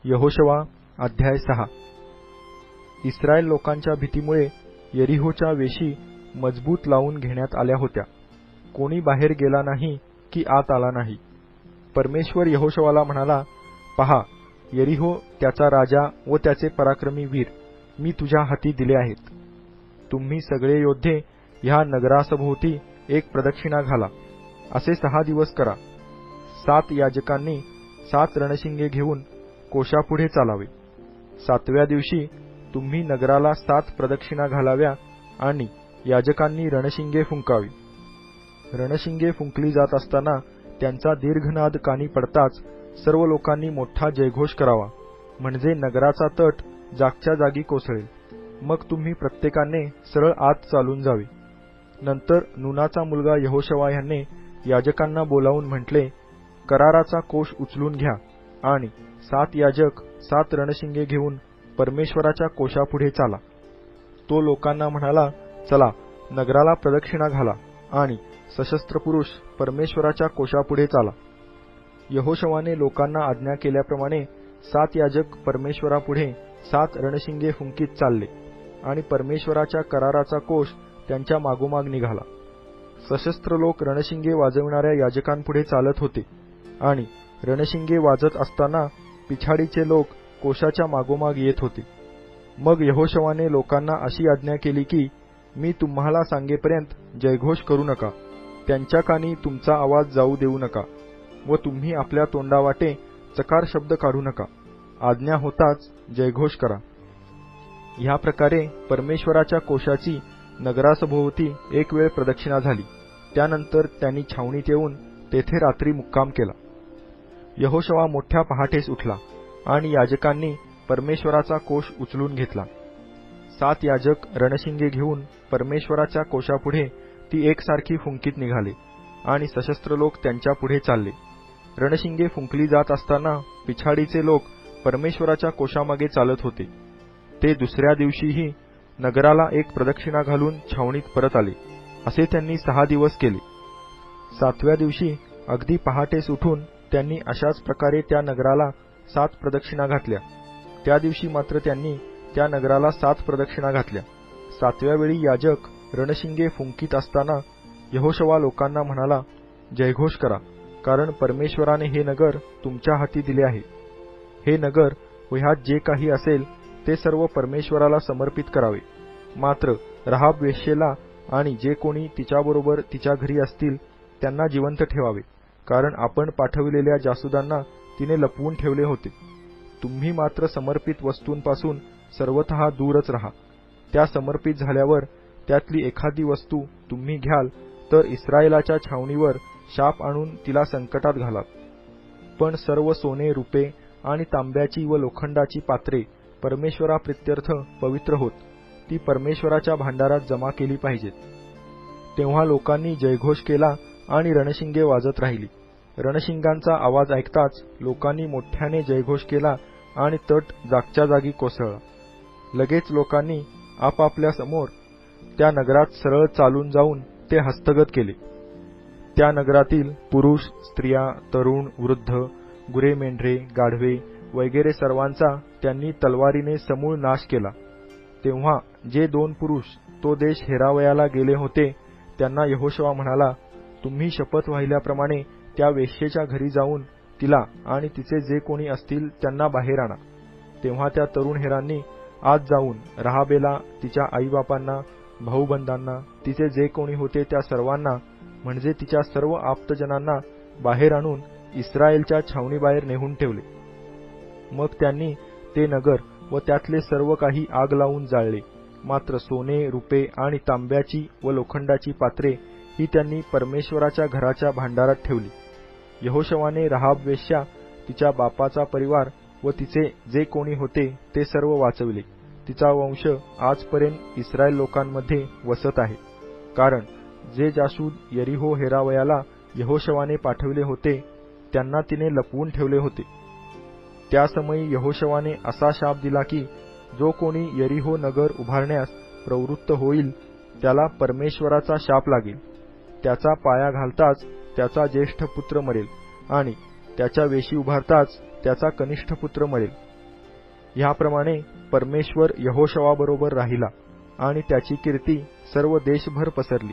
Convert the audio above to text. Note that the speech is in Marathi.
यहोशवा अध्याय 6. इस्रायल लोकांच्या भीतीमुळे यरीहोच्या वेशी मजबूत लावून घेण्यात आल्या होत्या. कोणी बाहेर गेला नाही की आत आला नाही. परमेश्वर यहोशवाला म्हणाला, पहा, यरीहो, त्याचा राजा व त्याचे पराक्रमी वीर मी तुझ्या हाती दिले आहेत. तुम्ही सगळे योद्धे ह्या नगरासभोवती एक प्रदक्षिणा घाला. असे 6 दिवस करा. 7 याजकांनी 7 रणशिंगे घेऊन कोशापुढे चालावे. 7व्या दिवशी तुम्ही नगराला 7 प्रदक्षिणा घालाव्या आणि याजकांनी रणशिंगे फुंकावी. रणशिंगे फुंकली जात असताना त्यांचा दीर्घनाद कानी पडताच सर्व लोकांनी मोठा जयघोष करावा, म्हणजे नगराचा तट जागच्या जागी कोसळेल. मग तुम्ही प्रत्येकाने सरळ आत चालून जावे. नंतर नूनाचा मुलगा यहोशवा ह्याने याजकांना बोलावून म्हटले, कराराचा कोष उचलून घ्या आणि 7 याजक 7 रणशिंगे घेऊन परमेश्वराच्या कोशापुढे चाला. तो लोकांना म्हणाला, चला, नगराला प्रदक्षिणा घाला आणि सशस्त्र पुरुष परमेश्वराच्या कोशापुढे चाला. यहोशवाने लोकांना आज्ञा केल्याप्रमाणे 7 याजक परमेश्वरापुढे 7 रणशिंगे फुंकीत चालले आणि परमेश्वराच्या कराराचा कोष त्यांच्या मागोमाग निघाला. सशस्त्र लोक रणशिंगे वाजविणाऱ्या याजकांपुढे चालत होते आणि रणशिंगे वाजत असताना पिछाडीचे लोक कोशाच्या मागोमाग येत होते. मग यहोशवाने लोकांना अशी आज्ञा केली की, मी तुम्हाला सांगेपर्यंत जयघोष करू नका, त्यांच्या कानी तुमचा आवाज जाऊ देऊ नका व तुम्ही आपल्या तोंडावाटे चकार शब्द काढू नका. आज्ञा होताच जयघोष करा. ह्या प्रकारे परमेश्वराच्या कोशाची नगरासभोवती एक वेळ प्रदक्षिणा झाली. त्यानंतर त्यांनी छावणीत येऊन तेथे रात्री मुक्काम केला. यहोशवा मोठ्या पहाटेस उठला आणि याजकांनी परमेश्वराचा कोष उचलून घेतला. 7 याजक रणशिंगे घेऊन परमेश्वराच्या कोशापुढे ती एकसारखी फुंकीत निघाले आणि सशस्त्र लोक त्यांच्या पुढे चालले. रणशिंगे फुंकली जात असताना पिछाडीचे लोक परमेश्वराच्या कोशामागे चालत होते. ते दुसऱ्या दिवशीही नगराला एक प्रदक्षिणा घालून छावणीत परत आले. असे त्यांनी 6 दिवस केले. 7व्या दिवशी अगदी पहाटेस उठून त्यांनी अशाच प्रकारे त्या नगराला 7 प्रदक्षिणा घातल्या. त्या दिवशी मात्र त्यांनी त्या नगराला 7 प्रदक्षिणा घातल्या. 7व्या वेळी याजक रणशिंगे फुंकीत असताना यहोशवा लोकांना म्हणाला, जयघोष करा, कारण परमेश्वराने हे नगर तुमच्या हाती दिले आहे. हे नगर व ह्यात जे काही असेल ते सर्व परमेश्वराला समर्पित करावे. मात्र राहाब वेश्येला आणि जे कोणी तिच्याबरोबर तिच्या घरी असतील त्यांना जिवंत ठेवावे, कारण आपण पाठविलेल्या जासूदांना तिने लपवून ठेवले होते. तुम्ही मात्र समर्पित वस्तूंपासून सर्वतः दूरच राहा. त्या समर्पित झाल्यावर त्यातली एखादी वस्तू तुम्ही घ्याल तर इस्रायलाच्या छावणीवर शाप आणून तिला संकटात घालाल. पण सर्व सोने, रुपे आणि तांब्याची व लोखंडाची पात्रे परमेश्वराप्रित्यर्थ पवित्र होत ती परमेश्वराच्या भांडारात जमा केली पाहिजेत. तेव्हा लोकांनी जयघोष केला आणि रणशिंगे वाजत राहिली. रणशिंगांचा आवाज ऐकताच लोकांनी मोठ्याने जयघोष केला आणि तट जागच्या जागी कोसळला. लगेच लोकांनी आपापल्या समोर त्या नगरात सरळ चालून जाऊन ते हस्तगत केले. त्या नगरातील पुरुष, स्त्रिया, तरुण, वृद्ध, गुरे-मेंढरे, गाढवे वगैरे सर्वांचा त्यांनी तलवारीने समूळ नाश केला. तेव्हा जे 2 पुरुष तो देश हेरावयाला गेले होते त्यांना यहोशवा म्हणाला, तुम्ही शपथ वाहिल्याप्रमाणे त्या वेश्येच्या घरी जाऊन तिला आणि तिचे जे कोणी असतील त्यांना बाहेर आणा. तेव्हा त्या तरुण हेरांनी आत जाऊन राहाबेला, तिच्या आईबापांना, भाऊबंधांना, तिचे जे कोणी होते त्या सर्वांना, म्हणजे तिच्या सर्व आप्तजनांना बाहेर आणून इस्रायलच्या छावणीबाहेर नेऊन ठेवले. मग त्यांनी ते नगर व त्यातले सर्व काही आग लावून जाळले. मात्र सोने, रुपे आणि तांब्याची व लोखंडाची पात्रे ही त्यांनी परमेश्वराच्या घराच्या भांडारात ठेवली. यहोशवाने राहाब वेश्या, तिच्या बापाचा परिवार व तिचे जे कोणी होते ते सर्व वाचविले. तिचा वंश आजपर्यंत इस्रायल लोकांमध्ये वसत आहे, कारण जे जासूद यरीहो हेरावयाला यहोशवाने पाठविले होते त्यांना तिने लपवून ठेवले होते. त्या समयी यहोशवाने असा शाप दिला की, जो कोणी यरीहो नगर उभारण्यास प्रवृत्त होईल त्याला परमेश्वराचा शाप लागेल. त्याचा पाया घालताच त्याचा ज्येष्ठ पुत्र मरेल आणि त्याच्या वेशी उभारताच त्याचा कनिष्ठ पुत्र मरेल. ह्याप्रमाणे परमेश्वर यहोशवाबरोबर राहिला आणि त्याची कीर्ती सर्व देशभर पसरली.